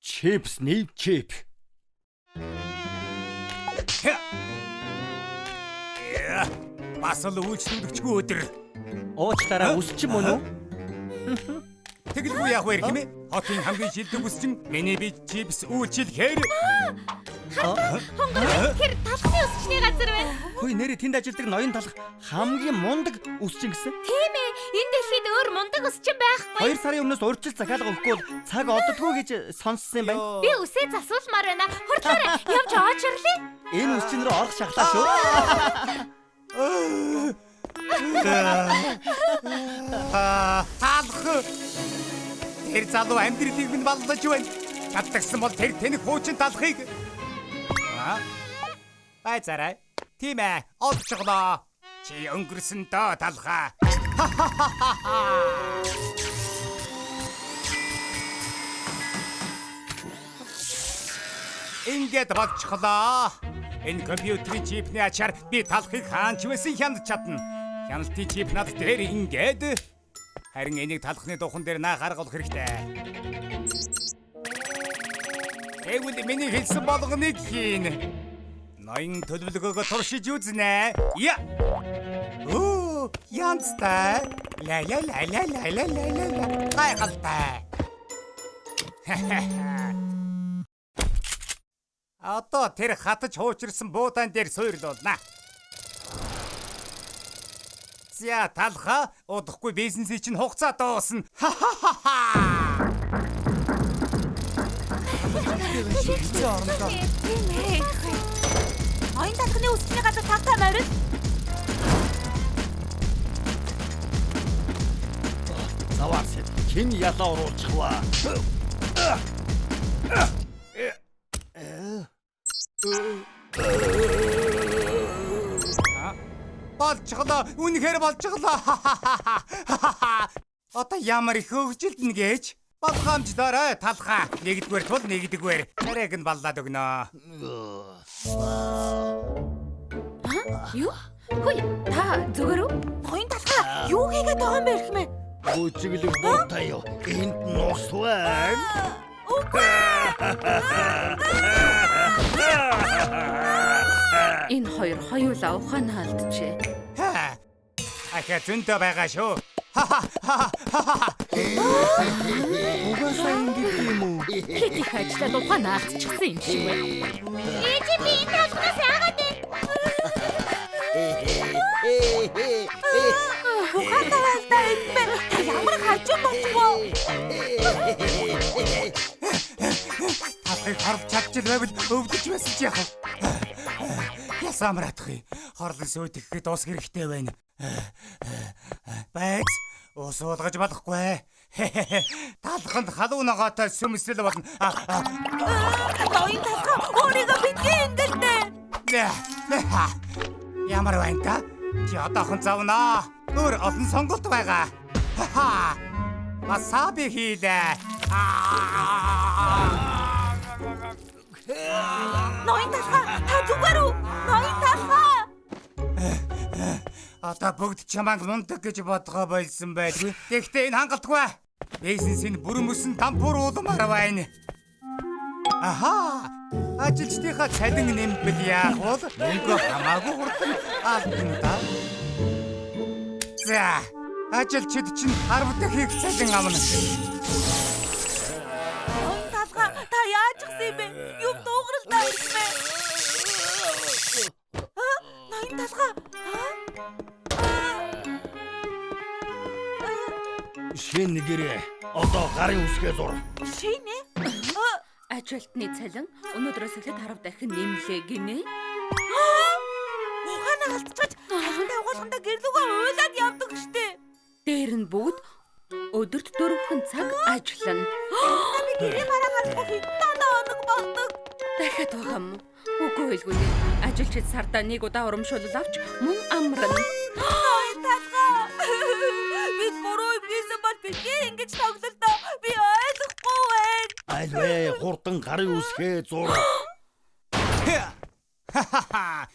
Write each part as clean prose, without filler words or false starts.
Чипсний чип. Бас л үйлчлэгчгүй өдөр. Уучлаарай үсчин мөн үү? Тэгэлгүй яг вэ хэмээн. Хотын хамгийн шилдэг үсчин миний би чипс үйлчлэхээр. Тэр талхны өсчний газар байна. Хөөе нэрээ тэнд ажилладаг ноён талх хамгийн мундаг үсчин гэсэн. Тийм ээ. Энэ дэлхийд өөр мундаг өсчин байхгүй. 2 сарын өмнөөс урьдчил захиалга өгөхгүй бол цаг оддоггүй гэж сонссон юм байна. Би үсээ засуулмаар байна. Хурдлаарай. Явж очрлээ. Энэ үсчин рүү орох шахлаа шүү. Талх. Тэр залуу амьдралыг минь баллаж байна. Чаддагсан бол тэр тэнэг хуучин талхыг. Байцаарай. Тийм ээ. Олцголоо. Чи өнгөрсөн доо талхаа. Ингээд болчихлоо. Энэ компьютерийн чипний ачаар би талхыг хаанч байсан хяналт чадна. Хяналтын чип над дээр ингээд. Харин энийг талхны духан дээр наах арга олох хэрэгтэй. Тэгвэл миний хэлсэн болгоныг хийн. Ноён төлөвлөгөөгөө туршиж үзнэ. Я. Оо, янзтай. Ла. Гайхалтай. Одоо тэр хатаж хуучирсан буудаан дээр суйрлуулна. За талха удахгүй бизнесийн чинь хугацаа дуусна. Тийм ээ. Ноён талхны өсчний газар тагтаа морил. Заваарс хэн ялаа оруулчихваа. Болчихлоо. Үнэхээр болчихлоо. Одоо ямар их хөвгөлдөн гэж? Болгоомжлоорой талхаа. Нэгдүгээр тул нэгдүгээр. Царайг нь баллаад өгнө. Юу? Хөөе, та зүгээр үү? Ноён талхаа юу хийгээд байгаа юм бэ хэрэг мэ? Гүчиглэг буутай юу? Энд нус байна. Энэ хоёр хоёулаа ухаанаа алдчихэ. Ахаа зөнтөө байгаа шүү. Угаасаа ингэж юм уу? Хэд их ажиллаад ухаанаа алдчихсан юм шиг байна. Ээж би энэ талхнаас яагаад вэ? Ухаанаа алдаа энэ мэ? Ямар хажуу болчихвоо? Талхыг харж чадчих байвал өвдөж байсан ч яах вэ? Ясаамраадах юм. Хорлон сүйт ихэд ус хэрэгтэй байна. Байц. Ус уулгаж болохгүй. Талханд халуун ногоотой сүмсэл болно. Ноён талхаа өөрийгөө битгий эндэлдэ. Ямар байна та? Чи одоохон завнаа. Өөр олон сонголт байгаа. Масаби хийлээ. Ноён талхаа та зүгээр үү? Ноён талхаа. Одоо бүгд чамааг мундаг гэж бодгоо болсон байлгүй. Гэхдээ энэ хангалтгүй. Бизнесийн бүрэн мөсөн тампуур уулмаар байна. Аха! Ажилчдынхаа цалин нэмбэл яах вэ? Мөнгө хамаагүй хурдан алдна да. За, ажилчид чинь 10 дахин цалин амна. Ноён талхаа та яаж гисэн юм бэ? Юу дуугаралтай юм бэ? Ноён талхаа. Шин нэгэрээ. Одоо гарын үсгээ зур. Шинэ? Ажилтны цалин өнөөдрөөс эхлээд 10 дахин нэмлээ гинэ. Ухаанаа алдчихж цалинтай угаалгандаа гэрлүүгээ уйлаад явдаг штэ. Дээр нь бүгд өдөрт 4 цаг ажиллана. Би гэрээ мараа гарахгүй хэдэн хоног болдог. Дахиад байгаа юм. Үгүй хэлгүй. Ажилчид сардаа нэг удаа урамшуул авч мөн амрана. Талхаа. Бид буруу юм хийсэн бол би ингэж тоглолтоо. Би ойлгохгүй байна. Альвэ хурдан гарын үсгээ зур.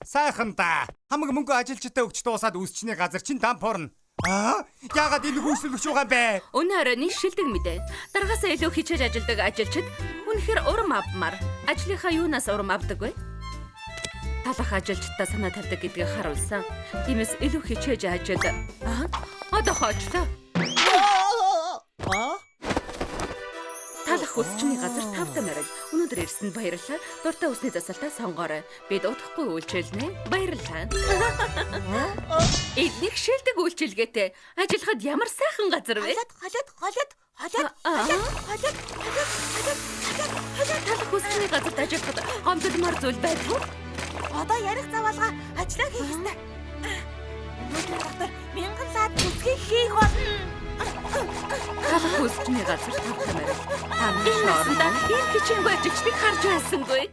Сайхан та. Хамаг мөнгө ажилчдаа өгч дуусаад үсчний газар чинь дампуурна. Яагаад энэ хүүсэлгч байгаа юм бэ? Өнөө оройн шилдэг мэдээ. Дараагаас илүү хичээж ажилладаг ажилчид Үнэхээр урам авмаар. Ажлынхаа юунаас урам авдаг вэ? Талах ажилчдаа санаа тавьдаг гэдгийг харуулсан. Тиймээс илүү хичээж ажил. Одоо хоочлоо. Талах хүсчний газар 5 тамирал. Өнөөдөр ирсэнд баярлалаа. Дуртай усны засалтаа сонгоорой. Бид удахгүй үйлчилнэ. Баярлалаа. Эднийг шилдэг үйлчилгээтэй. Ажиллахад ямар сайхан газар вэ? Талах хүсчний газарт ажиллахад гомдолмор зүйл байдгүй. Одоо ярих заваалга ажиллаа хийх ёстой. Өнөөдөр доктор 1000 саад үсгийг хийх болно. Талах хүсчний газар 5 тамирал. Энэ насанда энэ хичээнгүй ажилчдыг харж байсангүй.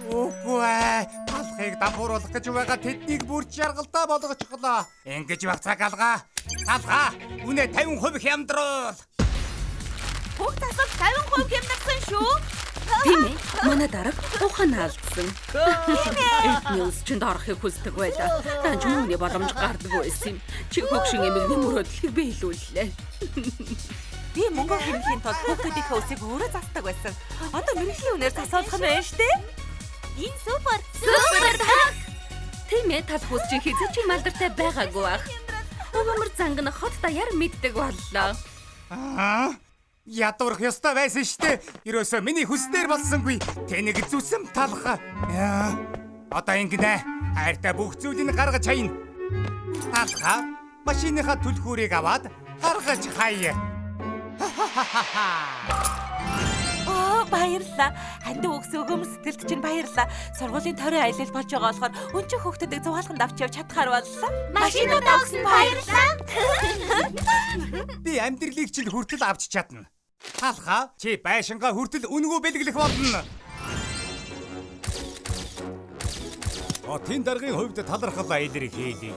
Үгүй талхыг дампууруулах гэж байгаа тэднийг бүр жаргалтай болгочихлоо. Ингэж байх цаг алгаа. Талхаа үнэ 50% хямдруул. Бүх засал 50% хямдсан шүү. Тийм ээ. Манай дарга ухаан алдсан. Эдний үсчэнд орохыг хүсдэг байлаа. Данж мөнгөний боломж гардаг байсан юм. Чи хөгшин эмэгний мөрөөдлийг биелүүллээ. Би мөнгө хэмжээний тулд хүүхдүүдийнхээ үсийг өөрөө засдаг байсан. Одоо мэрэгжлийн үнээр засуулах нь байна штэ. Энэ супер. Тийм ээ, талах хүсчин хизээч юм алдартай байгаагүй ах. Өгөөмөр занг нь хот даяар мэддэг боллоо. Ядуурх ёстой байсан штэ. Ерөөсөө миний хүснээр болсонгүй. Тэнэг зүсэм талха. Одоо ингэнэ. Хайртай бүх зүйлийг гаргаж хаяна. Талха машиныхаа түлхүүрийг аваад гаргаж хаяа. Баярлалаа. Ханд өгс өгөөмөр сэтгэлд чинь баярлалаа. Сургуулийн тойрон аялал болж байгаа болохоор өнчиг хүүхдүүдийг зугаалганд авч явж чадхаар боллоо. Машинуудаа өгсөн баярлалаа. Би амьдралыг чинь хүртэл авч чадна. Талха чи байшингаа хүртэл үнгүү бэлгэлэх болно. Хотын даргын хувьд талархал илэрхийлье.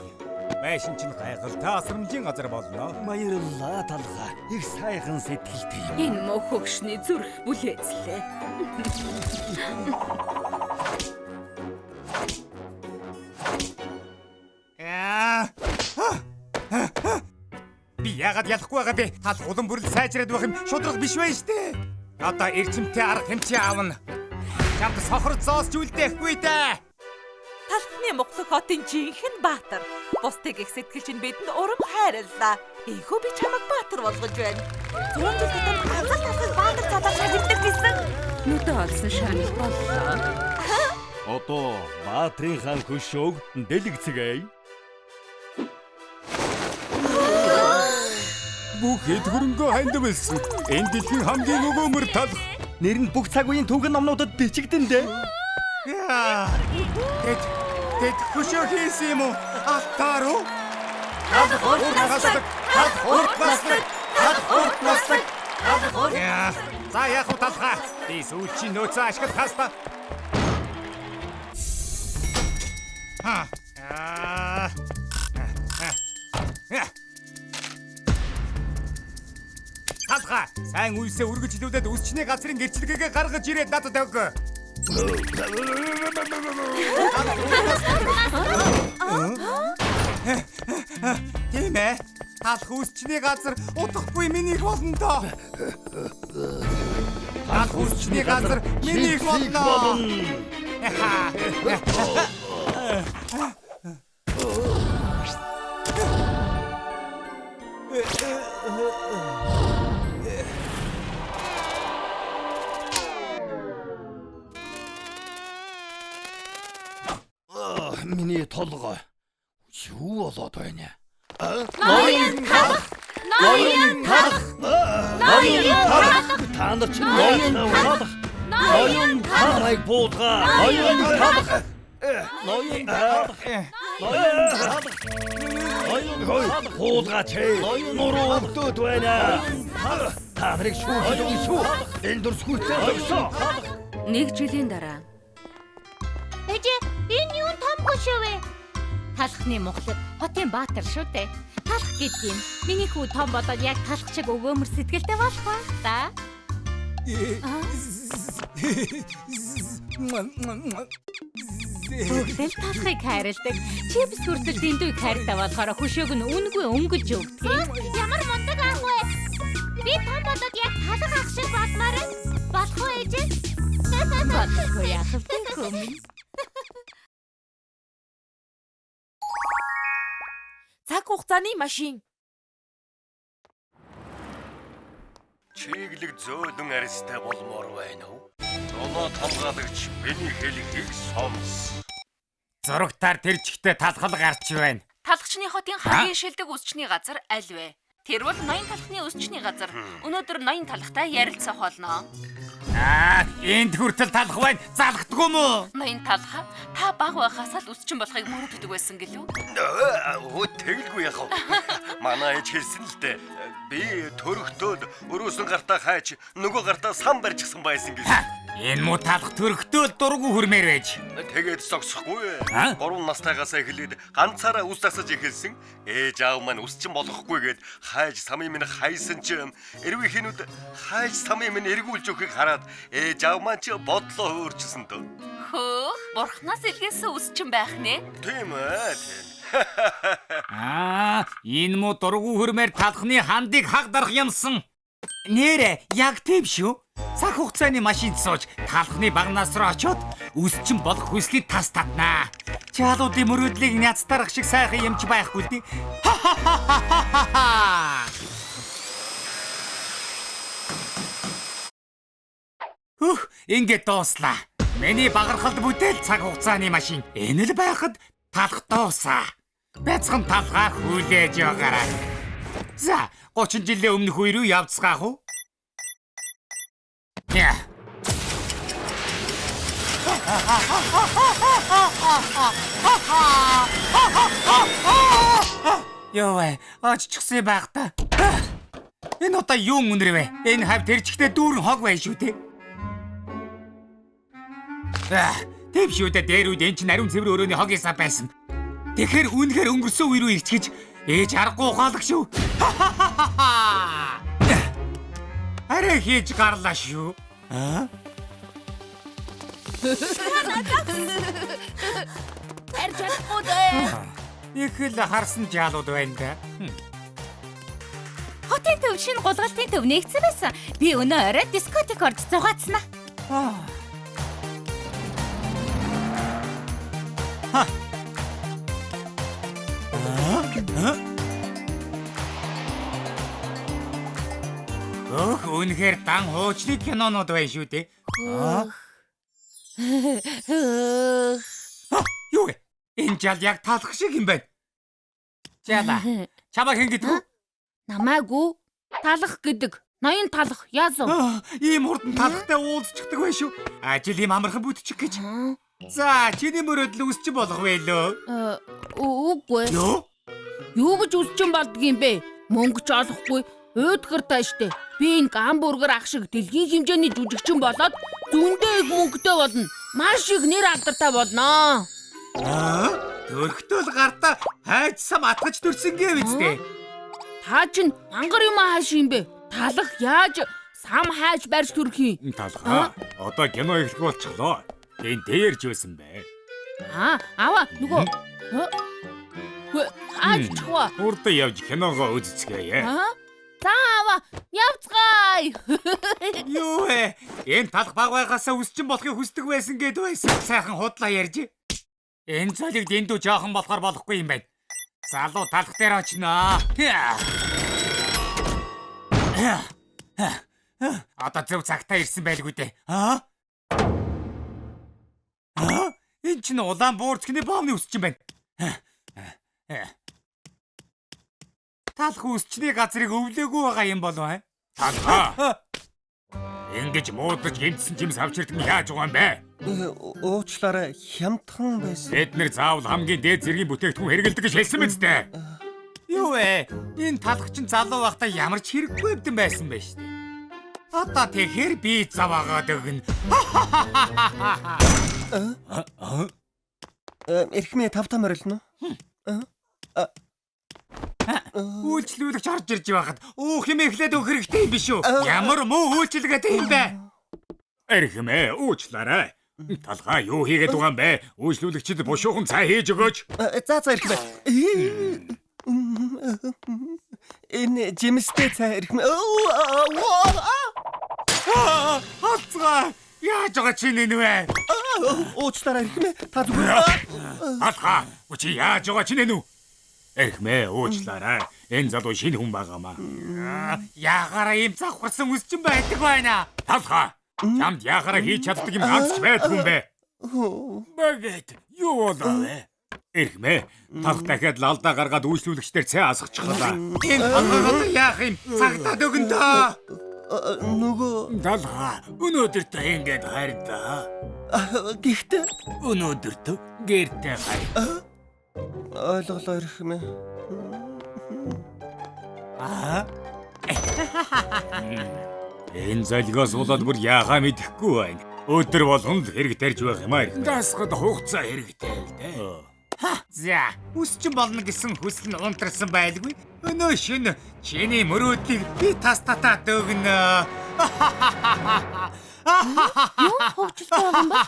Байшин чинь гайхалтай асрамжийн газар болно. Баярлалаа талха. Их сайхан сэтгэлтэй юм. Энэ мох хөгшний зүрх бүлээцлээ. Би яагаад ялахгүй байгаа бэ? Тал улам бүрэл сайжраад байх юм шудраг биш байх штэ. Одоо эрчимтэй арга хэмжээ аавна. Чамд сохор зоос зүйлдэхгүй дээ. Талхны Монгол хотын жинхэнэ баатар. Бусдыг их сэтгэл чинь бидэнд урам хайрлаа. Ийхүү би чамайг баатар болгож байна. 100 жил татам ганцаар талхыг баатар цалаар шагилдаг гэсэн. Нүдэ олсон шагнал боллоо. Одоо Баатрин хаан хөшөөг дэлгэцгээе. Бүх хэд хөрөнгөө хандвалсан. Энэ дэлхийн хамгийн өгөөмөр талх. Нэр нь бүх цаг үеийн түүхэн номнуудад бичигдэн дээ. Тэд хөшөө хийсэн юм уу? Алтааруу? За яг уу талхаа. Би сүүлчийн нөөцөө ашиглахаас та. Талхаа, сайн үйлсээ үргэж илүүлээд үсчний газрын гэрчлэгээ гаргаж ирээд надад өг. Тийм ээ. Талх үсчний газар удахгүй минийх болно доо. Талх үсчний газар минийх болно. Миний толгой юу болоод байна? Ноён талх. Та нар ч ноён талх. Ноён талхыг буулгаа. Ноён талх. Ноён талх. Буулгаач. Нуруу өгдөөд байна. Та нарыг шүүхий шүү. Энэ дурс хүртэл өгсөө. 1 жилийн дараа. Энэ юу том хөшөө вэ? Талхны Монгол хотын баатар шүү дээ. Талх гэдэг юм. Миний хүү том болоод яг талх шиг өгөөмөр сэтгэлтэй болох ба та. Бүгдэл талхыг хайрладаг. Чи бас хүртэл дэндүү хайртай болохоор хөшөөг нь үнгүй өнгөж өгдөг. Ямар мундаг аах вэ? Би том болоод яг талх Батгүй яах вэ хөөмин? Цаг хугацааны машин. Чиглэг зөөлөн арьстай болмоор байна уу? Оноо толгойдогч миний хэлхийг сонс. Зурагтаар тэр чигтээ талхал гарч байна. Талхчны хотын хамгийн шилдэг үсчний газар аль вэ? Тэр бол ноён талхны үсчний газар. Өнөөдөр ноён талхтай ярилцах болно. Энд хүртэл талах байна. Залхдгүй мүү? Ноён талха та баг байхаас л үсчин болохыг мөрөддөг байсан гэлүү? Тэгэлгүй яах вэ? Манай ээж хэлсэн л дээ. Би төрөхтөөд өрөөсөн гартаа хайж нөгөө гартаа сан барьчихсан байсан гэж. Энэ муу талах төрөхтөө дургу хүрмээр байж. Тэгээд зогсохгүй. 3 настайгаас эхлээд ганцаараа үс засаж эхэлсэн. Ээж аав маань үсчин болохгүйгээд хайж самын минь хайсан ч эрвээ хинүүд хайж самын минь эргүүлж өгөхийг хараад ээж аав маань ч бодлоо өөрчилсөн дөө. Хөөх, бурхнаас илгээсэн үсчин байх нэ? Тийм ээ. Энэ муу дургу хүрмээр талхны хандыг хаг дарах юмсан. Нэрэ яг тийм шүү. Цаг хугацааны машинд сууж талхны багнаас руу очиод үсчин болох хүслийг тас татнаа. Чаалуудын мөрөөдлийг няц дарах шиг сайхан юмч байхгүй л дээ. Ингээд дууслаа. Миний багархалд бүтээл цаг хугацааны машин. Энэ л байхад талх дуусаа. Бяцхан талхаа хүлээж байгаарай. За, 30 жилийн өмнөх үе рүү явцгаах уу? Ёо, оччихсан байх та. Энэ одоо юу үнэр вэ? Энэ хав тэрчгтээ дүүрэн хог байна шүү дээ. Тэв шүү дээ, дээр үед энэ чинь ариун цэвэр өрөөний хог ясаа байсан. Тэгэхээр үнэхээр өнгөрсөн үе рүү ирчихэж ээж аргагүй ухаалаг шүү. Арай хийж гарлаа шүү. Их л харсан жаалууд байна да. Хотын төв шинэ гулгалтын төв нэгцэн байсан. Би өнөө орой дискотек орж зугаацнаа. Үнэхээр дан хуучны кинонууд байна шүү дээ. Юу вэ? Энэ жал яг талах шиг юм байна. Жала. Чамаа хэн гэдэг вэ? Намаагүй талах гэдэг. Ноён талах яазуу. Ийм хурдан талахтай уулзчихдаг байх шүү. Ажил ийм амархан бүтчих гэж. За, чиний мөрөөдөл үсчин болох байлөө. Үгүй. Юу гэж үсчин болдгийм бэ? Мөнгө ч олохгүй. Өөдгөр тааштай. Би энэ гамбургер ах шиг дэлхийн хэмжээний жүжигчин болоод зүүндээ их мөнгөтэй болно. Маш их нэр алдартай болно. Төрхтөл гартаа хайж сам атгаж төрсөнгээ үстэй. Та чинь мангар юм хааш юм бэ? Талах яаж сам хайж барьж төрөх юм? Талхаа. Одоо кино эхлэх болчихлоо. Энэ дээрж байсан бай. Аваа нөгөө. Яаж чухаа? Урд явж киногоо үзцгээе. За аваа явцгаая. Юу вэ? Энэ талх баг байгаасаа үсчин болохыг хүсдэг байсан гэд байсан. Сайхан худлаа ярьж. Энэ цалиг дэндүү жоохон болохоор болохгүй юм байна. Залуу талх дээр очноо. Одоо зөв цагтаа ирсэн байлгүй дээ. Энэ чинь улаан буурцгны бомны үсчин байна. Талх үсчний газрыг өвлөөгүй байгаа юм болов аа? Талхаа. Ингэж муудаж гинтсэн чимс авчирдаг нь яаж байгаа юм бэ? Уучлаарай, хямдхан байсан. Бид нэр заавал хамгийн дээд зэргийн бүтээгдэхүүн хэрэгэлдэг гэж хэлсэн мэт дээ. Юу вэ? Энэ талх чинь залуу байхдаа ямар ч хэрэггүй хэвдэн байсан байх шүү дээ. Одоо тэгэхээр би заваагаад өгнө. Эрхмээ тавтам орилно. Үйлчлүүлэгч орж ирж байхад өөх юм эхлээд өгөх хэрэгтэй юм биш үү? Ямар муу үйлчлэгээ тийм бэ? Эрхмээ, уучлаарай. Талхаа юу хийгээд байгаа юм бэ? Үйлчлүүлэгчид бушуухан цай хийж өгөөч. За эрхмээ. Энэ жимстэй цай эрхмээ. Хацгаа! Яаж байгаа чи нэнвэ? Уучлаарай эрхмээ. Та зүгээр. Алха. Чи яаж байгаа чи нэнү? Эрхмээ уучлаарай. Энэ залуу шинэ хүн байгаамаа. Яагаараа ийм завхарсан үсчин байдаг байна. Алха. Чамд яагаараа хийж чаддаг юм ганц ч байдгүй юм бэ? Багэт юу болоо? Эрхмээ тав дахиад лалдаа гаргаад үйлчлүүлэгчдэр цай асгачихлаа. Энэ толгойгоо яах юм? Цагтаад өгөн дөө. Нөгөө Далха өнөөдөр та ингэж хайрдаа. гихтээ Өнөөдөр та гэртээ хайр. ойлголоо эрхмээ. Энэ залгаас болоод бүр яахаа мэдэхгүй байна. Өдөр болгон л хэрэг тарьж байх юм аа. Дасгад хугацаа хэрэгтэй л дээ. За, үсчин болно гэсэн хүсэл нь унтарсан байлгүй. Өнөө шин чиний мөрөөдлийг би тас татаад өгнө. Юу хөвчлөлтэй байгаа юм бэ?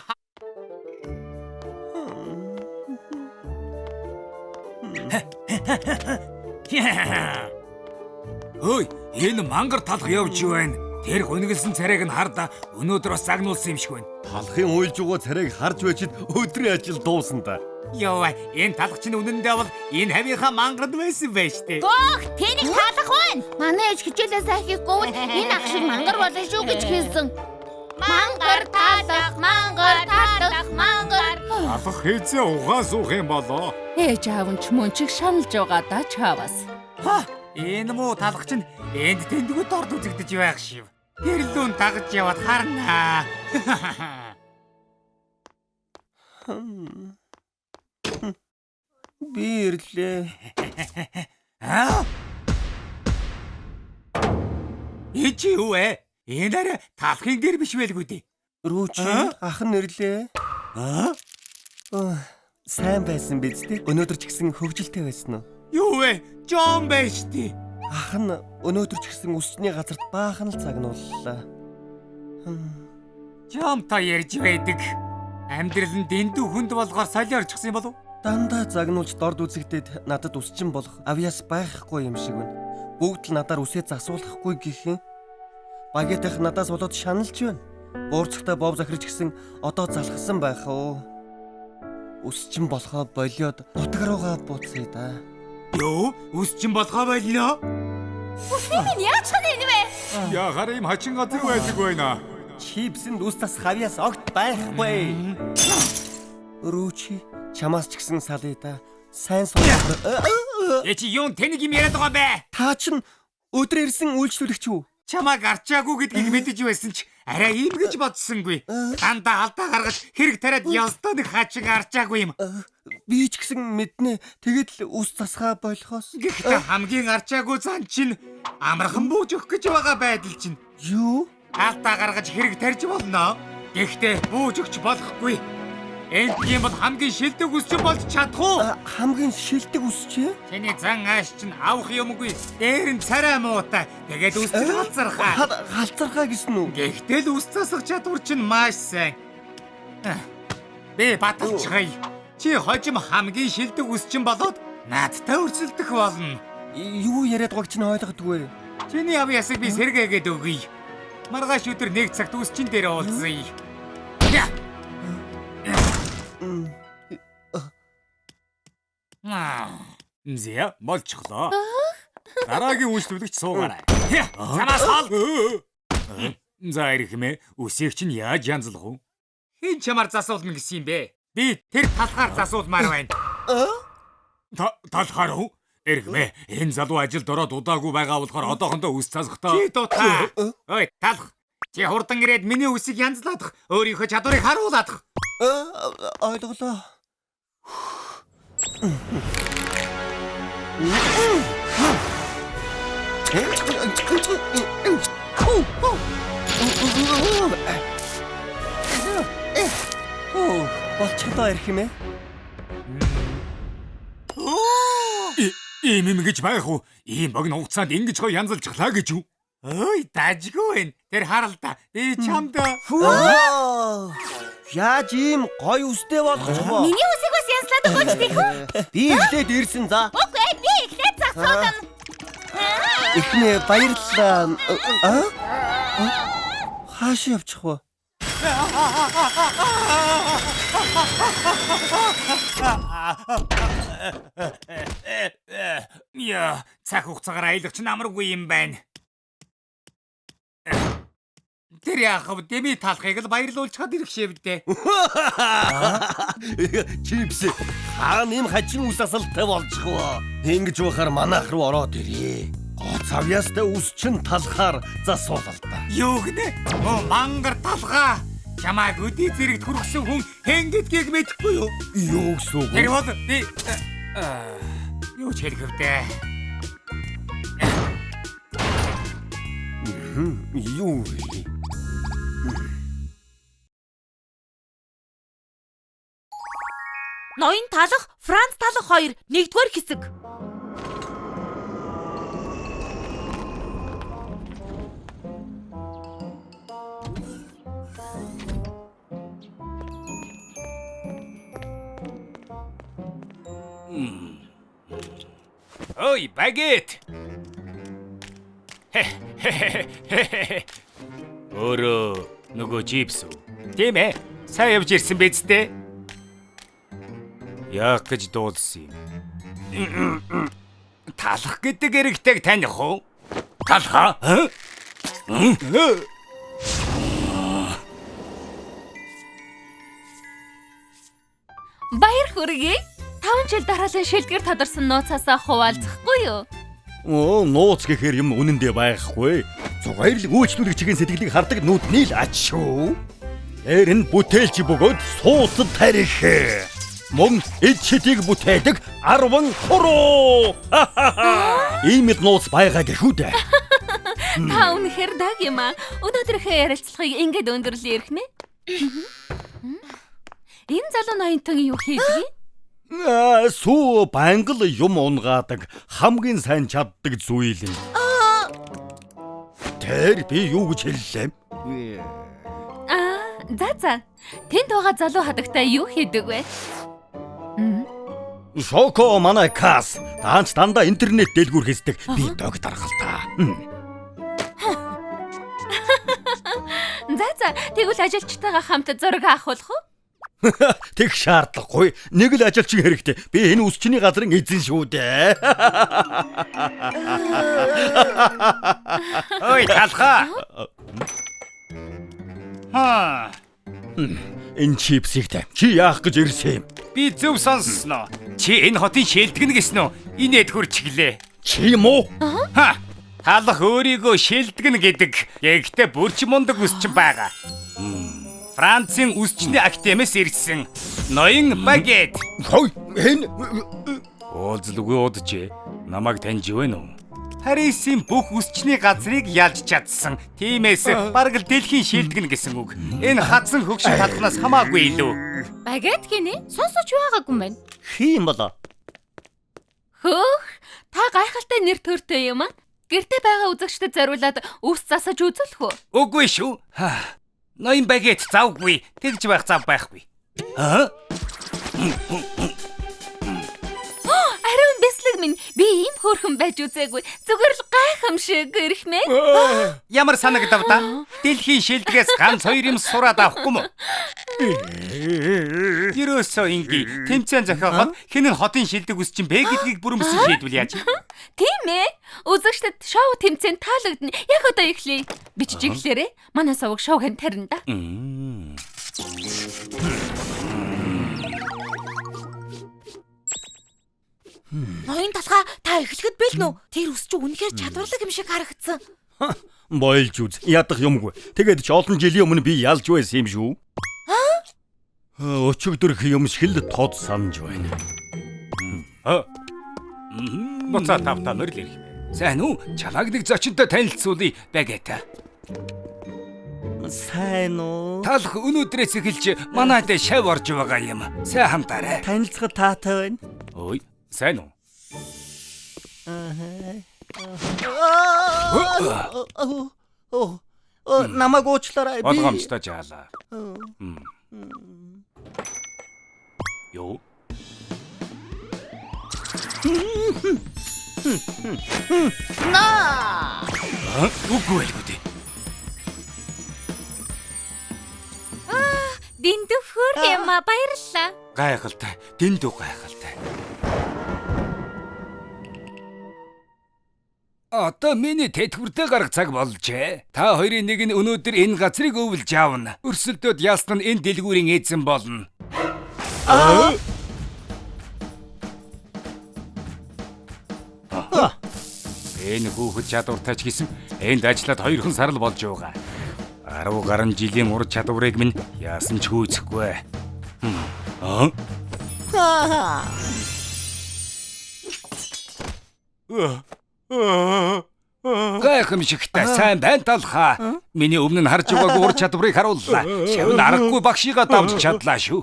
Ой, энэ мангар талх явж байна. Тэр гүнгэлсэн царайг нь хардаа өнөөдөр бас загнуулсан юм шиг байна. Талхын уйлж байгаа царайг харж байчид өдрийн ажил дуусна та. Йоо, энэ талх чинь үнэндээ бол энэ хавийнхаа мангад байсан байж тээ. Гоох, тэнийг таалах байна. Манай ээж хичээлээ сайхихгүй энэ ах шиг мангар болно шүү гэж хэлсэн. Мангар таалах, мангар таалах, мангар. Алх хийзээ угаас уух юм болоо. Ээж аав нь ч мөн чиг шаналж байгаа да чаавас. Ха, энэ муу талх чинь энд тэндгүү дорд үзэгдэж байх шив. Гэрлүүн дагаж яваад харнаа. Би ирлээ. Ичи юу вэ? Энэ арай талхын гэр биш байлгүй дээ. Рүүч ах нь ирлээ. Сайн байсан биз дээ. Өнөөдөр ч гэсэн хөвгөлтэй байсан уу? Юу вэ? Жон байж тээ. Ах нь өнөөдөр ч гэсэн үсчний газарт баахан л загнууллаа. Жон та ярьж байдаг. Амьдрал нь дэндүү хүнд болгоор солиорчихсан юм болов? Дандаа загнуулж дорд үзэгдээд надад үсчин болох авьяас байхгүй юм шиг байна. Бүгд л надаар үсээ засуулахгүй гэх юм. Багетах надаас болоод шаналж байна. Буурцагтаа бов захирч гисэн одоо залхсан байх уу? Үсчин болохоо болиод нутаг руугаа буцъя да. Юу? Үсчин болохоо болноо? Үснийг яаж ханаа энэ вэ? Яхаар юм хачин газар байдаг байна. Чипсэнд ус тас хавьяас огт байхгүй. Рүүчи чамаас ч гэсэн салъя да. Сайн сонирхол. Эци юун тэнийг юм яриад байгаа бэ? Та чинь өдөр ирсэн үйлчлүүлэгч үү? Чамайг арчаагүй гэдгийг мэдэж байсан ч арай ийм гэж бодсонгүй. Дандаа алдаа гаргаж хэрэг тариад ёстой нэг хачин арчаагүй юм. Би ч гэсэн мэднэ. Тэгэд л ус засгаа болохоос. Гэхдээ хамгийн арчаагүй зан чинь амархан бууж өгөх гэж байгаа байдал чинь. Юу? Алдаа гаргаж хэрэг тарьж болно. Гэхдээ бууж өгч болохгүй. Энд тийм бол хамгийн шилдэг үс чинь болж чадах уу? Хамгийн шилдэг ус чи? Тэний зан ааш чинь авах юмгүй. Дээр нь царай муутай. Тэгээд үстэл халзархаа. Халзархаа гэсэн үү? Гэхдээ л үс засах чадвар чинь маш сайн. Би баталчихъя. Чи хожим хамгийн шилдэг үс чинь болоод наадтай өрсөлдөх болно. Юу яриад байгааг чинь ойлгодгүй. Чиний авьяасыг би сэргээгээд өгье. Маргааш өдөр нэг цагт үс чинь дээр уулзъя. Зя болчихлоо. Дараагийн үйлчлүүлэгч суугаарай. Самаас хол. За ирхмээ, үсийг чинь яаж янзлах вэ? Хин чамаар засуулна гэсэн юм бэ? Би тэр талхаар засуулмаар байна. Талхаар уу? Ирхмээ, энэ залуу ажилд ороод удаагүй байгаа болохоор одоохондоо үс засахтаа. Чи дутаа. Ой, талх. Чи хурдан ирээд миний үсийг янзлаадах, өөрийнхөө чадварыг харуулаадах. Ойлголоо. Болчихлоо ирэх юм ээ. Ийм юм гэж байх уу? Ийм богино хугацаанд ингэж гоё янзалчихлаа гэж юу? Ой, дажгүй байна. Тэр харалта. Би чамд. Яаж ийм гоё үстэй болгоч боо? Миний үсийг бас янзлаад өгөөч тийх үү? Би эхлээд ирсэн за. Үгүй, би эхлээд засуулна. Эхнээ баярлалаа. Хааш явчих вэ? Яа, цаг хугацаагаар аялах чинь амаргүй юм байна. Тэр яахав дэми талхыг л баярлуулж хад ирэх шивдэ. Чипс. Хаана юм хажин ус асалтай болчихвоо. Ингэж бахаар манайх руу ороод ирээ. Гоц авьяастай ус чин талхаар засуулал та. Юу гэнэ? Мангар талхаа. Чамайг өдий зэрэгт хүргэсэн хүн хэн гэдгийг мэдэхгүй юу? Юу гэсэн үг? Тэр бол би юу ч хэлэх вдэ. Юу вэ? Ноён талах, Франц талах хоёр нэгдүгээр хэсэг. Ой, багет. Өөрөө нөгөө чипс үү? Тийм ээ. Сайн явж ирсэн биз дээ. Яах гэж дуулсан юм? Талах гэдэг эрэгтэйг таних уу? Талхаа? Баяр хүргэе. 5 жил дараалан шилдгэр тодорсон нууцаасаа хуваалцахгүй юу? Оо, нууц гэхээр юм үнэндээ байхгүй. Зугаарлаг үйлчлүүлэг чигийн сэтгэлийг хардаг нүдний л ач шүү. Ээр нь бүтээлч бөгөөд суудад тарих. Мөн эд шидийг бүтээдэг 10 хуруу. Иймд нууц байгаа гэхүү дээ. Та үнэхээр даг юм аа. Өнөөдрийнхөө ярилцлагыг ингээд өндөрлөө ярих нэ. Энэ залуу ноёнтон юу хийдэг? Сүү бангал юм унгаадаг хамгийн сайн чаддаг зүйл нь. Тэр би юу гэж хэллээ? За. Тэнд байгаа залуу хадагтай юу хийдэг вэ? Шоко манай кас. Таанч дандаа интернет дэлгүүр хийдэг. Би дог даргалтаа. За, тэгвэл ажилчтайгаа хамт зураг авах уу? Тэг шаардлагагүй. Нэг л ажилчин хэрэгтэй. Би энэ үсчний газрын эзэн шүү дээ. Ой, талхаа. Энэ чипсигтэй. Чи яах гэж ирсэн юм? Би зөв сонссноо. Чи энэ хотын шилдэгнэ гэсэн үү? Инээд хурчглээ. Чи юм уу? Талах өөрийгөө шилдэгнэ гэдэг. Ягтай бүрч мундаг үсчин байгаа. Францын үсчний академиэс ирсэн ноён багет. Хой, энэ Уулзлгүй удажээ. Намайг таньж байна уу? Парисын бүх үсчний газрыг ялж чадсан. Тиймээс бараг л дэлхийн шилдэгнэ гэсэн үг. Энэ хатсан хөгшин талхнаас хамаагүй илүү. Багет гинэ? Сонсож байгаагүй юм байна. хий юм болоо. Хөөх, та гайхалтай нэр төртэй юм аа. Гэртээ байгаа үзэгчдэд зориулаад үс засаж үзүүлэх үү? Үгүй шүү. Ноён багет завгүй. Тэгж байх зав байхгүй. Ариун бэслэг минь би ийм хөөрхөн байж үзээгүй. Зүгээр л гайхамшиг гэрхмээ. Ямар санагдав та? Дэлхийн шилдгээс ганц хоёр юм сураад авахгүй мó? Ерөөсөө инги тэмцээн зохиогоод хэн нь хотын шилдэг үсчин бэ гэдгийг бүрэмсэн шийдвэл яаж? Тийм ээ. Үзэгчдэд шоу тэмцээн таалагдана. Яг одоо эхлэе. Биччихлээрээ манай сувг шоуг тарина да. Ноён талхаа та эхлэхэд бэлнэ үү? Тэр үсч үнэхээр чадварлаг юм шиг харагдсан. Бойлж үз. Ядах юмгүй. Тэгээд ч олон жилийн өмнө би ялж байсан юм шүү. Өчигдөрх юм шиг л тод санаж байна. Буцаа тавтаа нэр л ирэх. Сайн уу? Чамайг нэг зочинтой танилцуулъя багета. Сайн уу? Талх өнөөдрөөс эхэлж манайд шав орж байгаа юм. Сайн хамтаарай. Танилцахад таатай байна. Ой, сайн уу? Намайг уучлаарай. Болгоомжтой жаалаа. Юу? Үгүй ээ. Хөөх юм а баярлалаа. Гайхалтай. Дэндүү гайхалтай. Одоо миний тэтгэвртэй гарах цаг болжээ. Та хоёрын нэг нь өнөөдөр энэ газрыг өвлж аавна. Өрсөлдөөд ялсан нь энэ дэлгүүрийн эзэн болно. Энэ хүүхэд чадвартай ч гэсэн энд ажиллаад 2 сар л болж байгаа. 10 гаруй жилийн ур чадварыг минь яасан ч хөөцөхгүй. Гайхамшигтай сайн байна талхаа. Миний өмнө нь харж байгаагүй ур чадварыг харууллаа. Шавн аргагүй багшигаа давж чадлаа шүү.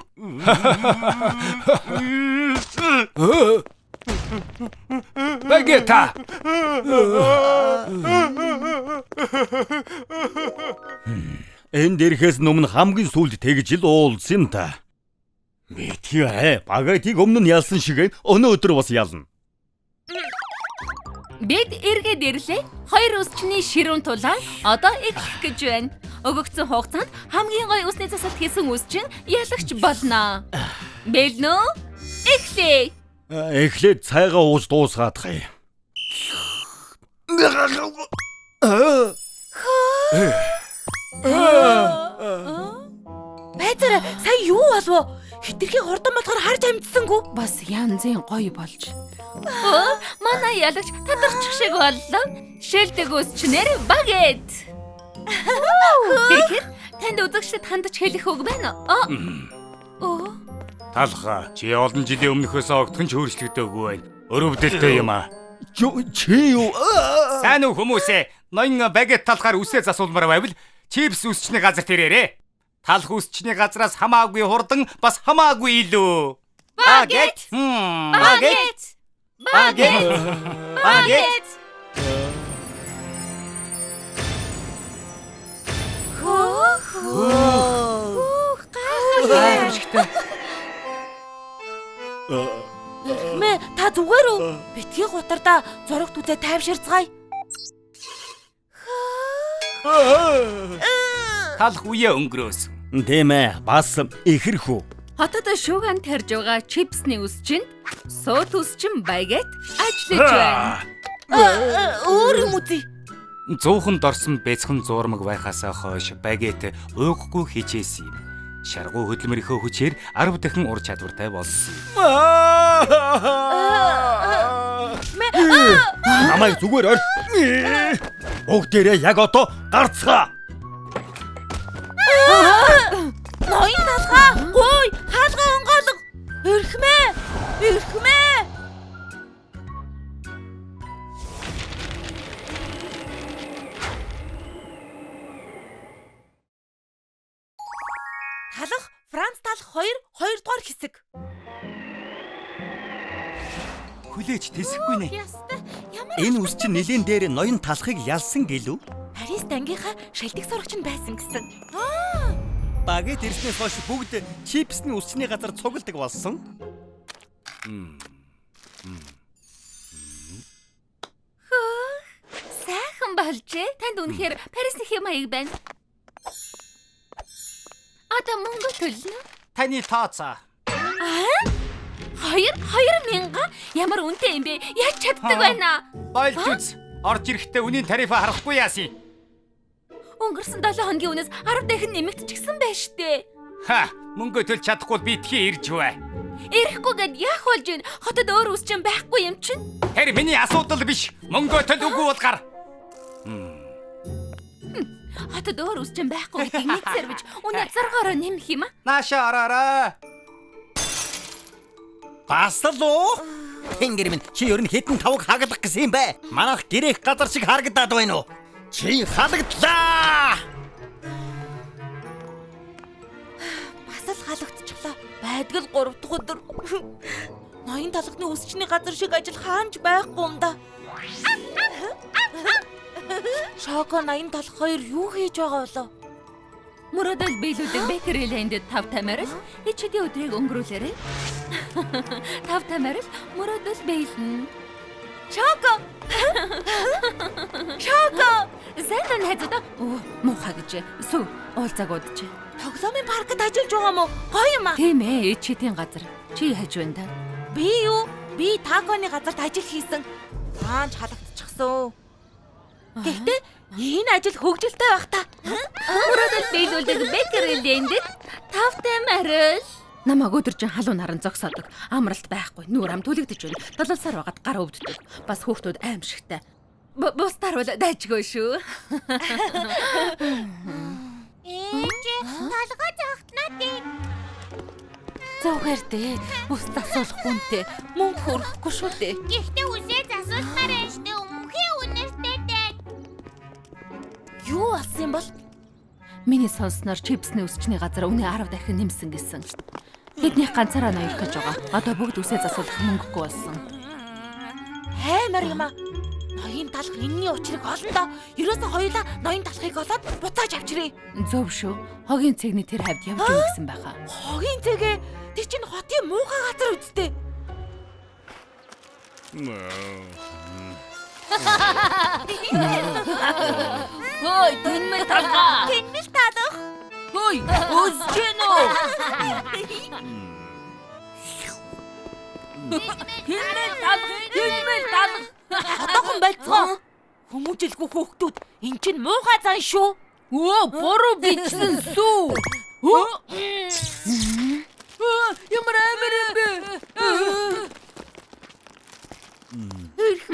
Багета. Энд ирэхээс өмнө хамгийн сүүлд тэгж л уулзсан та. Битгий багатыг өмнө нь ялсан шиг өнөөдөр бас ялна. Бид эргээд ирлээ. 2 үсчний ширүүн тулаан одоо эхлэх гэж байна. Өгөгдсөн хугацаанд хамгийн гоё үсний засалт хийсэн үсчин ялагч болно. Бэлнэ үү? Эхлэе. Эхлээд цайгаа ууж дуусгаад хай. Байцаараа сая юу болов? Хитрхи хурдан болохоор харж амжсангүй. Бас янзын гоё болж. Манай ялагч тадарчих шиг боллоо. Шилдэг үсчнэр багет. Тэгэхээр танд үзэгчдэд хандаж хэлэх үг байна уу? Талхаа чи олон жилийн өмнөхөөс огтхон ч өөрчлөгдөөгүй байна. Өрөвдөлтэй юм аа. Чи юу? Сайн уу хүмүүсээ? Ноён багет талхаар үсээ засуулмаар байвал чипс үсчний газар тэрээрээ. Талх үсчний газраас хамаагүй хурдан бас хамаагүй илүү. Багет. Багет. Багет. Багет. Гайхамшигтай. Мэ та зүгээр үү? Битгий гутарда зурагт үзээ тайвширцгаая. Талх үе өнгөрөөс. Тийм ээ, бас ихэрхүү. Хотод шууган тарж байгаа чипсний үсчин суут үсчин багет ажиллаж байна. Өөр юм үзье. 100хан дорсон бэцхэн зуурмаг байхаасаа хойш багет ууггүй хичээсэн юм. Шаргуу хөдөлмөрийнхөө хүчээр 10 дахин ур чадвартай болсон юм. Намайг зүгээр орх. Бүгдээрээ яг одоо гарцгаа. Ноён талхаа. Хөөй, хаалгаа онгоолго. Ирхмээ. Ирхмээ. Талх Франц талх 2 дугаар хэсэг. Хүлээж тэсэхгүй нэ. Ястай. Ямар Энэ үс чинь нилээн дээр ноён талхыг ялсан гэлүү? Парис дангийнхаа шилдэг сурагч нь байсан гэсэн. Багет ирснээс хойш бүгд чипсний үсчний газар цугладаг болсон. сайхан болжээ. Танд үнэхээр Парисны хэм маяг байна. Одоо мөнгө төлнө. Таны тооцоо. 2000 ямар үнэтэй юм бэ? Яаж чаддаг байна? Болж үз. Орж ирэхдээ үнийн тарифаа харахгүй яасан. Өнгөрсөн 7 хоногийн үнээс 10 дахин нэмэгдчихсэн байна штэ. Ха, мөнгө төлж чадахгүй битгий ирж бай. Ирэхгүйгээд яах болж байна? Хотод өөр үсчин байхгүй юм чинь. Тэр миний асуудал биш. Мөнгө төлж үгүй бол гар. Хотод өөр үсчин байхгүй гэдгийг мэдсээр бич. Үнэ 6-ороо нэмэх юм аа. Нааша ороорой. Бас л уу? Тэнгэр минь чи ер нь хэдэн тавг хаглах гэсэн юм бэ? Манайх гэрэх газар шиг харагдаад байна уу? Чи халагдлаа. Бас л халагдчихлаа. Байдгал 3 дахь өдөр. Ноён талхны үсчний газар шиг ажил хаанч байхгүй юм да. Шоко ноён талх 2 юу хийж байгаа болов? Мөрөдөл биелүүлдэг Бэкери Лэндд 5 тамирал ичэдийн өдрийг өнгөрүүлээрэй. 5 тамирал мөрөдөл биелнэ. Шоко. Шоко. Сайн найзуудаа. Муухай гэж. Сүв уулзааг удаж. Тоглоомын паркт ажиллаж байгаа мó? Гоё юм аа. Тийм ээ, чидийн газар. Чи хаж байна та? Би юу? Би таконы газарт ажил хийсэн. Таанч халагдчихсан. Гэхдээ энэ ажил хөгжилтэй байх та. Өөрөөр хэлбэл бэкэрэнд тавтай марил. Намайг өдөржин халуун наран зогсоодог. Амралт байхгүй. Нүур ам түлэгдэж байна. 7 сар байгаад гараа өвддөг. Бас хүүхдүүд аимшигтай. Бусдаар бол дайжгүй шүү. Талгаа загтнаа дээ. Зөөхөр дээ. Ус засуулах үнтэй. Мөнгө хөрөхгүй шүү дээ. Гэхдээ үсээ засуулмаар байна штэ өмхий үнэртэй дээ. Юу болсон юм бол? Миний сонсноор чипсний өсчний газар үнэ 10 дахин нэмсэн гэсэн. Тэдний ганцаараа ноёрхож байгаа. Одоо бүгд үсээ засуулах мөнгөгүй болсон. Хаймар юм аа. Ноён талах энэний учрыг олно доо. Ерөөсөө хоёулаа ноён талахыг олоод буцааж авчирээ. Зөв шүү. Хогийн цэгний тэр хавьд явж өгсөн байхаа. Хогийн цэгээ тэр чинь хотын муухай газар үсттэй. Хөөе, тэнмэл талгаа. Тэнмэл талах. Хөөе, өсч гэнэ үү? Тэнмэл талах. Одоохон байцгаа. Хүмүүжилгүй хүүхдүүд эн чинь муухай зан шүү. Буруу бичсэн сүү. Ямар амир юм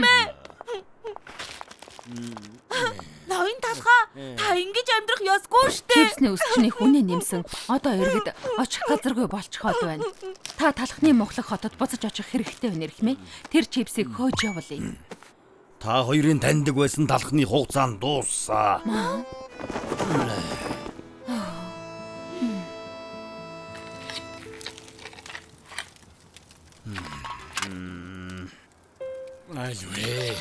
бэ? Ноён талхаа та ингэж амьдрах ёсгүй штэ. Чипсний өсчний хүнээ нэмсэн. Одоо иргэд очих газаргүй болчиход байна. Та талхны Монголог хотод буцаж очих хэрэгтэй байна эрхмээ. Тэр чипсийг хөөж явуулъя. Та хоёрын таньдаг байсан талхны хугацаа нь дууссан. Айлвэ.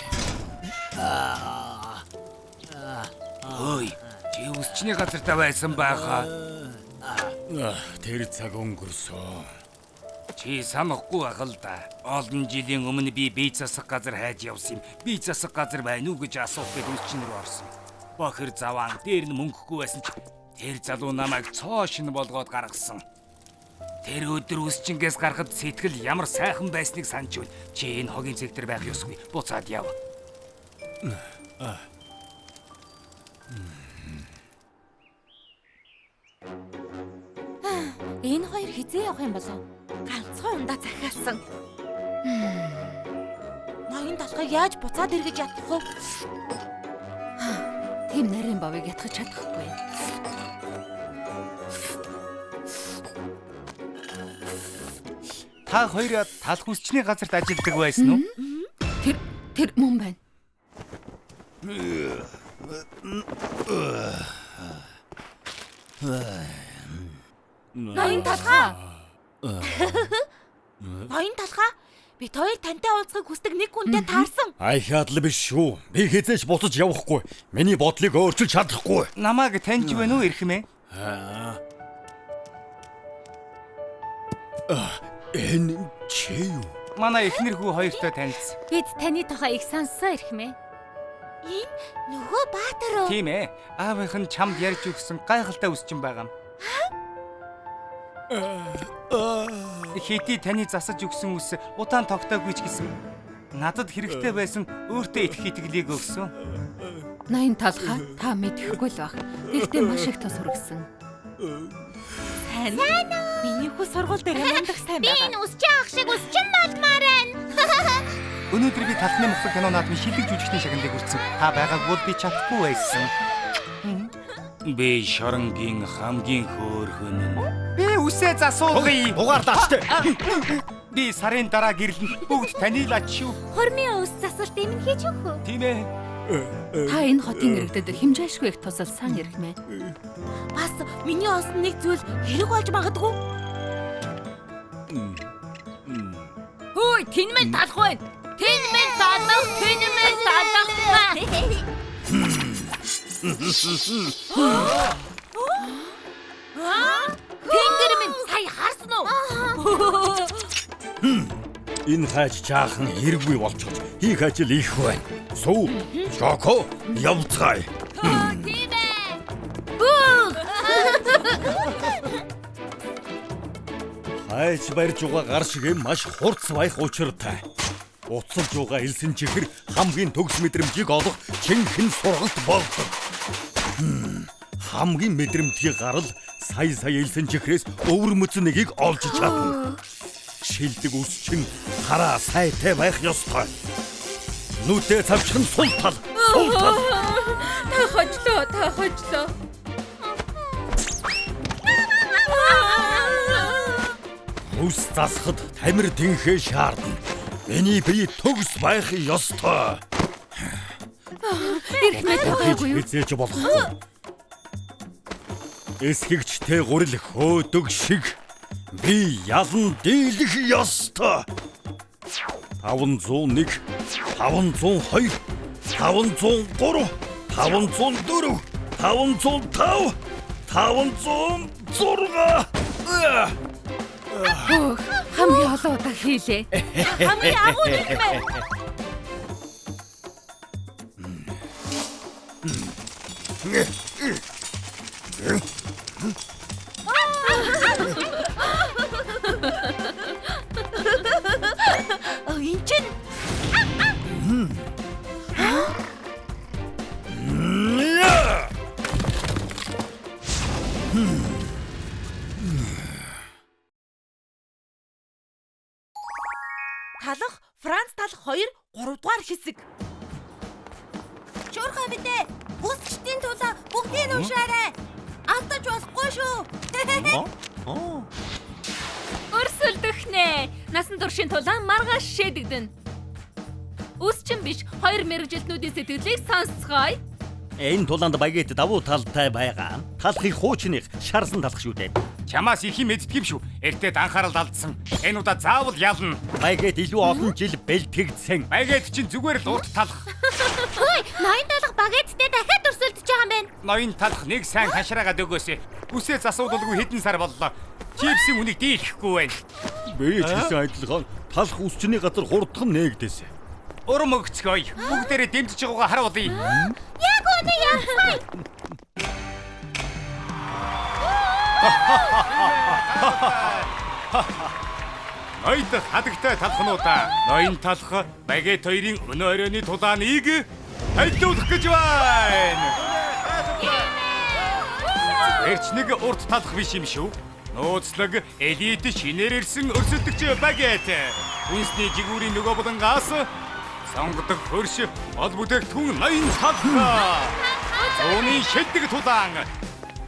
Ой, чи өсчний газартаа байсан байхаа. Тэр цаг өнгөрсөн. Чи санахгүй байх л да. Олон жилийн өмнө би бие засах газар хайж явсан юм. Бие засах газар байна уу гэж асуухад өсчин рүү орсон. Бохир заваан дээр нь мөнгөгүй байсан ч тэр залуу намайг цоо шин болгоод гаргасан. Тэр өдөр өсчингээс гарахад сэтгэл ямар сайхан байсныг санаж байна. Чи энэ хогийн цэгтэр байх ёсгүй. Буцаад яв. Энэ хоёр хизээ явах юм болов? Ганцхан ундаа захиалсан. Ноён талхыг яаж буцаад эргэж ядах вэ? Тэм нарийн бовыг ятгах чадахгүй. Та хоёр талх үсчний газарт ажилладаг байсан уу? Тэр мөн байна. Ноён талхаа. Ноён талхаа. Би хоёр тантай уулзахыг хүсдэг нэг хүнтэй таарсан. Айхаадл биш шүү. Би хизээч буцаж явахгүй. Миний бодлыг өөрчилж чадахгүй. Намайг таньж байна уу эрхмээ? Энэ чи юу? Манай эхнэр хүү хоёртой танилцсан. Бид таны тухай их сонссон эрхмээ. Энэ нөгөө Баатар уу? Тийм ээ. Аавынх нь чамд ярьж өгсөн гайхалтай үсчин байгаа юм. Хэдий таны засаж өгсөн үс удаан тогтоогүй ч гэсэн надад хэрэгтэй байсан өөртөө итгэх итгэлийг өгсөн. Ноён талхаа та мэдэхгүй л баг. Тэгтээ маш их тос хүргэсэн. Сайн уу? Миний хүү сургууль дээр мандах сайн Би байгаа. энэ үсчин ах шиг үсчин болмоор байна. Өнөөдөр би талхны мөхлөг кино наадмын шилдэг жүжигчний шагналыг хүртсэн. Та байгааг бол би чадахгүй байсан. Би шоронгийн хамгийн хөөрхөн нь. Би үсээ засуугая. Дугаарлаач. Би сарын дараа гэрлэн бүгд танилаач шүү. Хормын ус засвалт юм хийж өгөх үү? Тийм ээ. Та энэ хотын иргэдэд хэмжээшгүй их тусалсан эрхмээ. Бас миний олсон нэг зүйл хэрэг болж магадгүй. Хөөе, тэнмэл талах байна. Тэнмэл талах, тэнмэл талах. Тэнгэр минь сая харсан уу? Энэ хайж жаахан хэрэггүй болчихж хийх ажил их байна. Сүү, Шоко, явцгаая. Тийм ээ. Хайж барьж угаа гар шиг маш хурц байх учиртай. Уцалж угаа элсэн чихэр хамгийн төгс мэдрэмжийг олох чинхэн сургалт болдог. Хамгийн мэдрэмтгий гарал сая элсэн чихрээс өвөрмөц нэгийг олж чадна. Шилдэг үс чин хараа сайтай байх ёстой. Нүдээ цавчхан сул тал. Та хожлоо. Үс засахад тамир тэнхээ шаардна. Миний бие төгс байх ёстой. Ирхнээ тохиогүй юу? Хизээж болохгүй. Эсхэгчтэй гурил хөөдөг шиг би ялан дийлэх ёстой. 501, 502, 503, 504, 505, 506. Хамгийн олон удаа хийлээ. Хамгийн агуу нэрмэ. Энд чинь талах Франц талах 2 3 дугаар хэсэг. Шуурхай мэдээ. Үсчтийн тулаа бүгдийг нь уушаарай. Алдаж болохгүй шүү. Өрсөлдөхнэ. Насан туршийн тулаан маргааш шийдэгдэнэ. Үсчин биш 2 мэрэгжилтнүүдийн сэтгэлийг сонсцгоё. Энэ тулаанд багет давуу талтай байгаа. Талахыг хуучных шарсан талах шүү дээ. Чамаас их юм мэддэг юм шүү. Эртэд анхаарал алдсан. Энэ удаа заавал ялна. Багет илүү олон жил бэлтгэгдсэн. Багет чинь зүгээр л урт талах. Хөөе, ноён талах багеттэй дахиад өрсөлдөж байгаа юм байна. Ноён талах нэг сайн хашраагаад өгөөсэй. Үсээ засуулгүй хэдэн сар боллоо. Чипсийн үнийг дийлэхгүй байна. Би ч гэсэн адилхан талах үсчний газар хурдхан нээгдээсэ. Урам өгцгөөе. Бүгдээрээ дэмжиж байгаагаа харуулъя. Яг үнэ явцгаая. Ноёд хадагтай талхнуудаа ноён талх багет 2-ын өнөө оройны тулааныг хайлуулах гэж байна. Эрч нэг урт талх биш юм шүү. Нууцлаг элит шинээр ирсэн өрсөлдөгч багет. Үнсний жигүүрийн нөгөө булангаас сонгодог хөрш ол бүтээгдэхүүн ноён талх. Зүүнний шилдэг тулаан.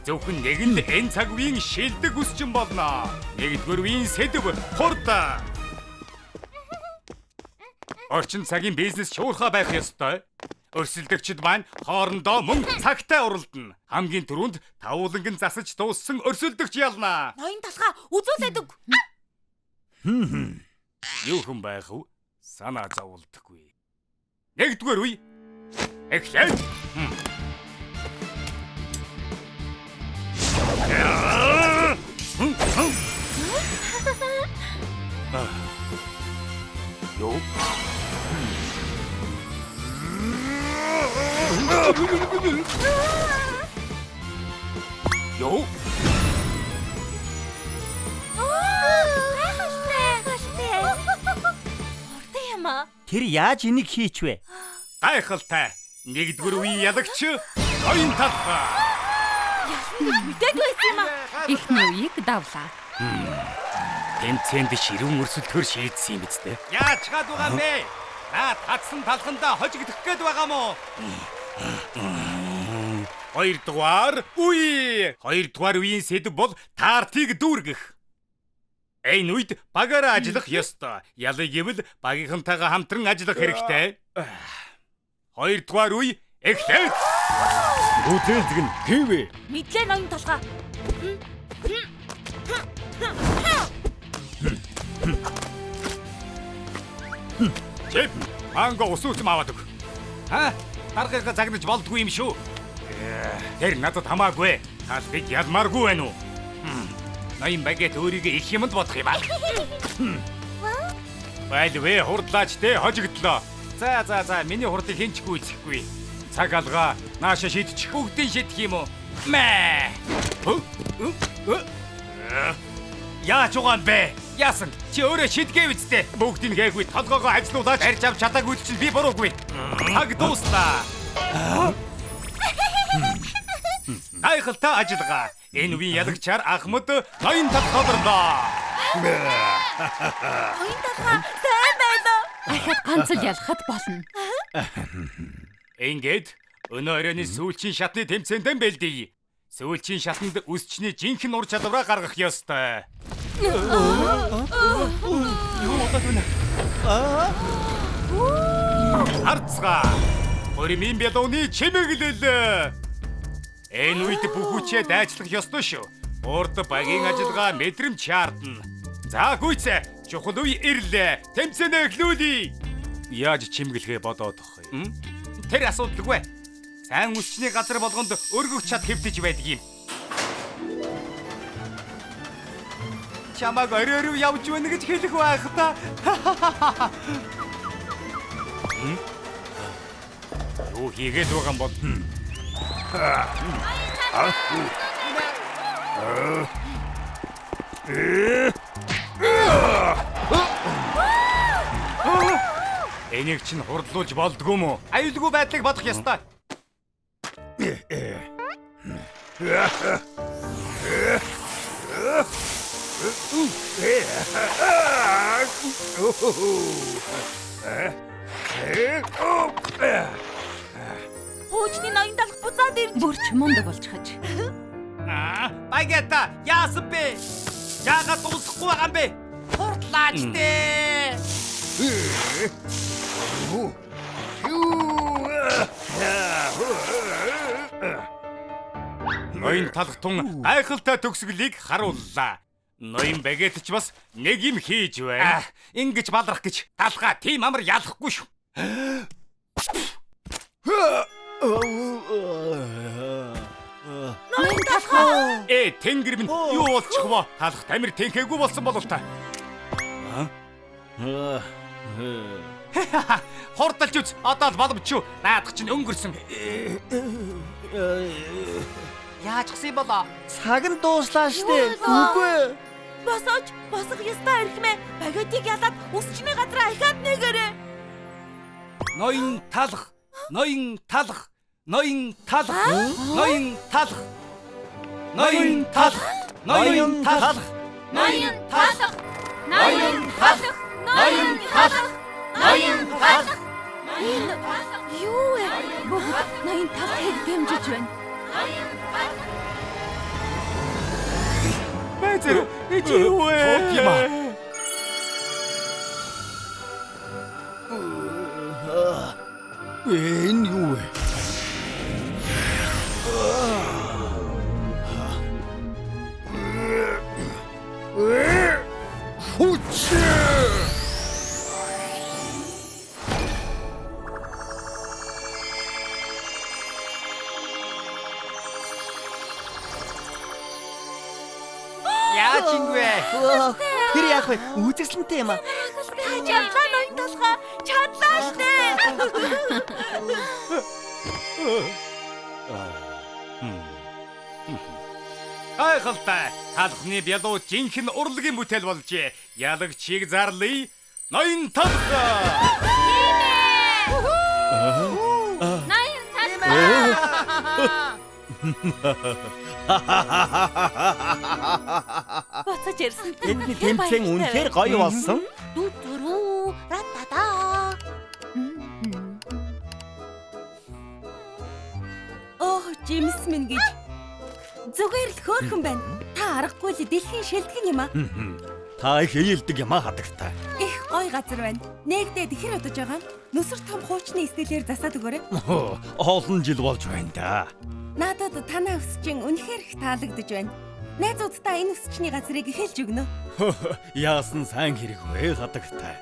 Зөвхөн нэгэнд энэ цаг үеийн шилдэг үсчин болно. Нэгдүгээр үеийн сэдв хурд. Орчин цагийн бизнес шуурхай байх ёстой. Өрсөлдөгчд маань хоорондоо мөнгө цагтай уралдана. Хамгийн түрүүнд тавууланган засаж дууссан өрсөлдөгч ялна. Ноён талхаа үзүүлээд өг. Юу хүн байх вэ? Санаа зовлдоггүй. Нэгдүгээр үе. Эхлээд. Юу? Юу? Урд юм аа. Тэр яаж энийг хийчвэ? Гайхалтай. Нэгдүгээр үеийн ялагч ноён талхаа. Мэдээд байсан юм аа. Эхний үеийг давлаа. Тэмцээнд ширүүн өрсөлдөхөр шийдсэн юм биз дээ. Яаж чад байгаа юм бэ? Та татсан талхандаа хожигдох гээд байгаа мó? Хоёрдугаар үеийн сэдв бол тартыг дүүргэх. Энэ үед багаараа ажиллах ёстой. Ялыг гэвэл багийнхантайгаа хамтран ажиллах хэрэгтэй. Хоёрдугаар үе эхлээд. Үтэлдэг нь хэвээ. Мэдлээ ноён талхаа. Чип, манго усууцм аваад өг. Даргыг загнаж болдгүй юм шүү. Тэр надад хамаагүй. Талхыг ялмааргүй байна уу? Ноён багет өөрийгөө их юмд бодох юм аа. Байлвэ хурдлаач те хожигдлоо. За миний хурдыг хинч гүйцэхгүй. Цаг алгаа нааша шидчих бүгдийн шидэх юм уу? Мэ. Яаж угаан бэ? Яасан? Чи өөрөө шидгээ үсттэй. Бүгдийг гээгүй толгоогоо ажиллуулаач. Барьж авч чадаагүй чинь би буруугүй. Цаг дуустаа. Гайхалтай ажиллагаа. Энэ үеийн ялагчаар Ахмад ноён татгаларлаа. Ноён талхаа сайн байлаа. Ахад ганц л ялахад болно. Ингээд өнөө оройн сүүлчийн шатны тэмцээндээ бэлдээ. Сүүлчийн шатанд үсчний жинхэнэ ур чадвараа гаргах ёстой. Харцгаа. Өрмийн бэлууны чимэглэл. Энэ үед бүх хүчээ дайчлах ёстой шүү. Урд багийн ажиллагаа мэдрэмж шаардна. За гүйцээ, чухал үе ирлээ. Тэмцээнэ эхлүүлье. Яаж чимгэлгээ бодоод тох юм? Тэр асуудалгүй. Сайн үсчний газар болгонд өргөх чад хэвтэж байдаг юм. Чамаг орой явж байна гэж хэлэх байх та. Юу хийгээд байгаа юм бол? Энийг чинь хурдлуулж болдгоо мó? Аюулгүй байдлыг бодох ёстой. Хуучны ноён талх буцаад ирж. Бүр ч мундаг болчихож. Багята, яасан бэ? Яагаад дуусахгүй байгаа юм бэ? Хурдлаач дээ. Ноён талхтун гайхалтай төгсгөлийг харууллаа. Ноён багет ч бас нэг юм хийж байна. Ингэж балрах гэж талхаа тийм амар ялахгүй шүү. Ноён талхаа. Тэнгэр минь юу болчих вэ? Талх тамир тэнхээгүй болсон болов та. Хурдалж үз. Одоо л боломжгүй. Наадах чинь өнгөрсөн. Яаж гсэн болоо? Цаг нь дууслаа штэ. Үгүй. Босооч, босох ёстой эрхмээ. Багетийг ялаад үсчний газар ахаад нэгэрээ. Ноён талх. Ноён талх. Ноён талх. Ноён талх. Ноён талх. Ноён талх. Ноён талх. Ноён талх. Ноён талх. Ноён талх. Юу вэ? Бүгд ноён талхыг дэмжиж байна. Бэзэр, чи юу вэ? Тийм аа. Энэ юу вэ? Яаж ингэвэ? Тэр яах вэ? Үзэсгэлэнтэй юм аа. Чадлаа ноён талхаа. Чадлаа штэ. Гайхалтай. Талхны бялуу жинхэнэ урлагийн бүтээл болжээ. Ялагчийг зарлая. Ноён талх. Ноён талх. Буцаж ирсэн. Эдний тэмцээн үнэхээр гоё болсон. Дүүрүү ратата. Жимс минь гэж зүгээр л хөөрхөн байна. Та аргагүй л дэлхийн шилдэг юм аа. Та их ээлдэг юм аа хадагтай. Их гоё газар байна. Нэгдээд ихэр удаж байгаа нь нүсэр том хуучны стилээр засаад өгөөрэй. Олон жил болж байна да. Надад танаа өсчин үнэхээр их таалагдж байна. Найзуудтай энэ өсчний газрыг эхэлж өгнө. Яасан сайн хэрэг вэ хадагтай.